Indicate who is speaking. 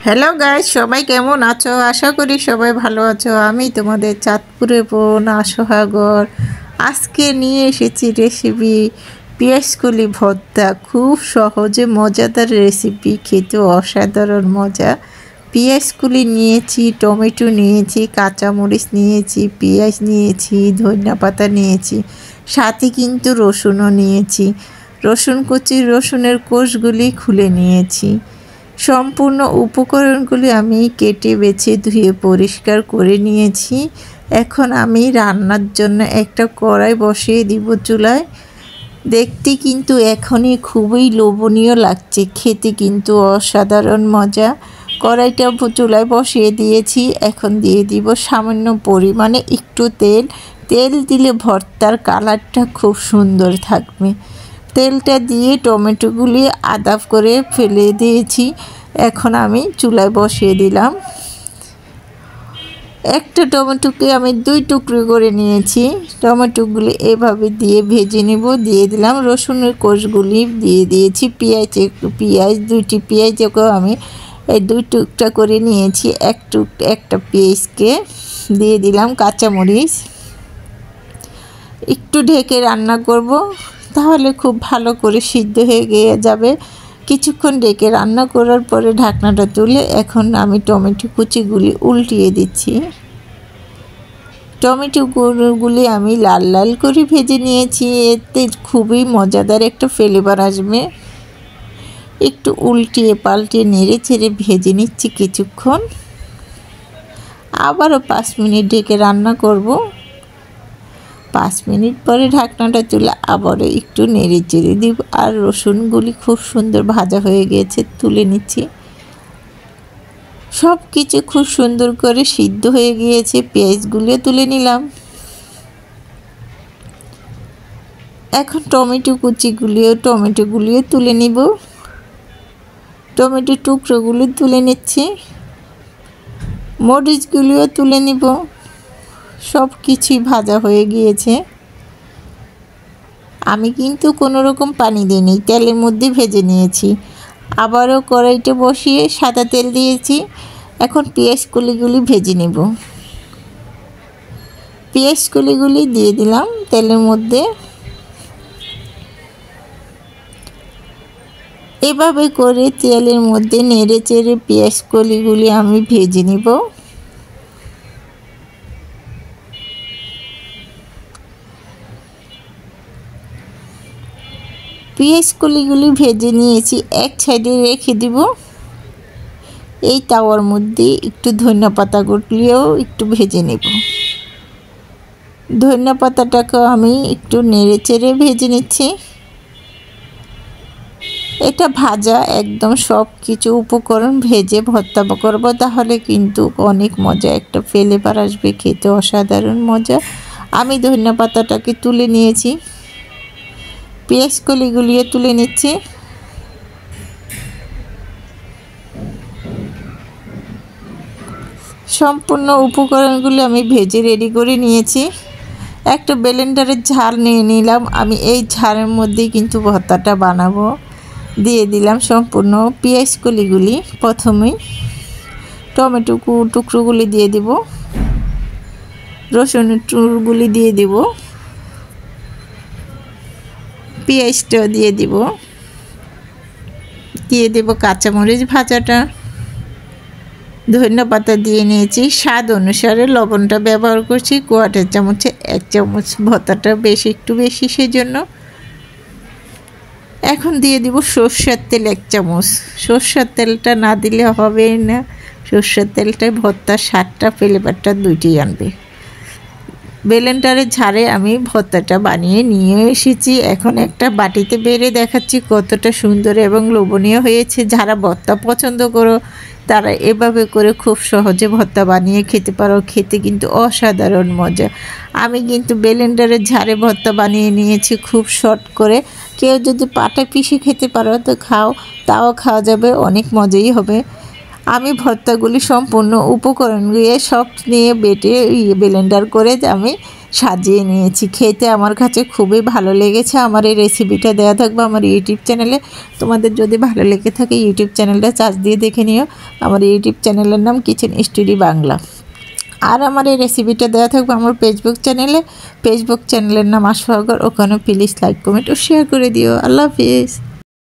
Speaker 1: Hello guys, সবাই কেমন আছো? আশা করি সবাই ভালো আছো। আমি তোমাদের চাঁদপুরের বোন সোহাগর। আজকে নিয়ে এসেছি রেসিপি পেঁয়াজকলি ভর্তা। খুব সহজে মজাদার রেসিপি, খেতে অসাধারণ মজা। পেঁয়াজকলি নিয়েছি, টমেটো নিয়েছি, কাঁচামরিচ নিয়েছি, পেঁয়াজ নিয়েছি, ধনিয়া পাতা নিয়েছি, সাথে কিন্তু রসুনও নিয়েছি। রসুন কুচি, রসুনের কোষগুলি খুলে নিয়েছি। সম্পূর্ণ উপকরণগুলি আমি কেটে বেছে ধুয়ে পরিষ্কার করে নিয়েছি। এখন আমি রান্নার জন্য একটা কড়াই বসিয়ে দিব চুলায়। দেখতে কিন্তু এখনই খুবই লোভনীয় লাগছে, খেতে কিন্তু অসাধারণ মজা। কড়াইটা চুলায় বসিয়ে দিয়েছি। এখন দিয়ে দিব সামান্য পরিমাণে একটু তেল। তেল দিলে ভর্তার কালারটা খুব সুন্দর থাকবে। তেলটা দিয়ে টমেটোগুলি আদা করে ফেলে দিয়েছি। এখন আমি চুলায় বসিয়ে দিলাম। একটা টমেটোকে আমি 2 টুকরো করে নিয়েছি। টমেটোগুলি এভাবে দিয়ে ভেজে নেব। দিয়ে দিলাম রসুনের কোষগুলি, দিয়ে দিয়েছি পেঁয়াজ 2টি পেঁয়াজকেও আমি এই 2 টুকরা করে নিয়েছি। একটা পেঁয়াজকে দিয়ে দিলাম কাঁচামরিচ। একটু ঢেকে রান্না করব, তাহলে খুব ভালো করে সিদ্ধ হয়ে গিয়ে যাবে। কিছুক্ষণ ঢেকে রান্না করার পরে ঢাকনাটা তুলে এখন আমি টমেটো কুচিগুলি উল্টিয়ে দিচ্ছি। টমেটোগুলি আমি লাল লাল করে ভেজে নিয়েছি। এতে খুবই মজাদার একটা ফ্লেভার আসবে। একটু উল্টিয়ে পাল্টিয়ে নেড়ে ছেড়ে ভেজে নিচ্ছি কিছুক্ষণ। আবারও 5 মিনিট ঢেকে রান্না করব। 5 মিনিট পরে ঢাকনাটা তুলে আবারও একটু নেড়ে চেড়ে দিব। আর রসুনগুলি খুব সুন্দর ভাজা হয়ে গেছে, তুলে নিচ্ছি। সব কিছু খুব সুন্দর করে সিদ্ধ হয়ে গিয়েছে। পেঁয়াজগুলিও তুলে নিলাম। এখন টমেটোগুলিও তুলে নিব। টমেটো টুকরোগুলো তুলে নিচ্ছি। মরিচগুলিও তুলে নিব। সব কিছুই ভাজা হয়ে গিয়েছে। আমি কিন্তু কোনো রকম পানি দিইনি, তেলের মধ্যে ভেজে নিয়েছি। আবারও কড়াইতে বসিয়ে সাদা তেল দিয়েছি। এখন পেঁয়াজকলিগুলি ভেজে নেব। পেঁয়াজকলিগুলি দিয়ে দিলাম তেলের মধ্যে। এভাবে করে তেলের মধ্যে নেড়ে চেড়ে পেঁয়াজকলিগুলি আমি ভেজে নেব। পেঁয়াজকলিগুলি ভেজে নিয়েছি, এক সাইডে রেখে দিব। এই তাওয়ার মধ্যে একটু ধনিয়া পাতাগুলিও একটু ভেজে নেব। ধনিয়া পাতাটাকে আমি একটু নেড়ে চেড়ে ভেজে নিচ্ছি। এটা ভাজা একদম সব কিছু উপকরণ ভেজে ভর্তা করব, তাহলে কিন্তু অনেক মজা একটা ফ্লেভার আসবে, খেতে অসাধারণ মজা। আমি ধনিয়া পাতাটাকে তুলে নিয়েছি। পেঁয়াজকলিগুলিও তুলে নিচ্ছি। সম্পূর্ণ উপকরণগুলি আমি ভেজে রেডি করে নিয়েছি। একটা ব্লেন্ডারের ঝাল নিয়ে নিলাম। আমি এই ঝালের মধ্যেই কিন্তু ভর্তাটা বানাবো। দিয়ে দিলাম সম্পূর্ণ পেঁয়াজকলিগুলি। প্রথমেই টমেটো টুকরোগুলি দিয়ে দিব, রসুনের টুকরোগুলি দিয়ে দিব, পেঁয়াজটা দিয়ে দেব কাঁচামরিচ ভাজাটা, ধনিয়া পাতা দিয়ে নিয়েছি। স্বাদ অনুসারে লবণটা ব্যবহার করছি। 1/4 চামচে 1 চামচ, ভর্তাটা একটু বেশি সেজন্য। এখন দিয়ে দিব সরষের তেল 1 চামচ। সরষের তেলটা না দিলে হবে না। সরষের তেলটাই ভর্তার স্বাদটা ফ্লেভারটা দুইটি আনবে। ব্লেন্ডারের ঝাড়ে আমি ভর্তাটা বানিয়ে নিয়ে এসেছি। এখন একটা বাটিতে বেড়ে দেখাচ্ছি কতটা সুন্দর এবং লোভনীয় হয়েছে। যারা ভর্তা পছন্দ করো তারা এভাবে করে খুব সহজে ভর্তা বানিয়ে খেতে পারো। খেতে কিন্তু অসাধারণ মজা। আমি কিন্তু ব্লেন্ডারের ঝাড়ে ভর্তা বানিয়ে নিয়েছি খুব শর্ট করে। কেউ যদি পাটা পিষে খেতে পারো তো তাও খাওয়া যাবে, অনেক মজাই হবে। আমি ভর্তাগুলি সম্পূর্ণ উপকরণ দিয়ে সব নিয়ে বেটে ব্লেন্ডার করে আমি সাজিয়ে নিয়েছি। খেতে আমার কাছে খুবই ভালো লেগেছে। আমার এই রেসিপিটা দেওয়া থাকবে আমার ইউটিউব চ্যানেলে। তোমাদের যদি ভালো লেগে থাকে ইউটিউব চ্যানেলটা সার্চ দিয়ে দেখে নিও। আমার ইউটিউব চ্যানেলের নাম কিচেন স্টোরি বাংলা। আর আমার এই রেসিপিটা দেওয়া থাকবে আমার ফেসবুক চ্যানেলে। ফেসবুক চ্যানেলের নাম আশু আগর। ওখানে প্লিজ লাইক কমেন্ট ও শেয়ার করে দিও। আল্লাহ হাফিজ।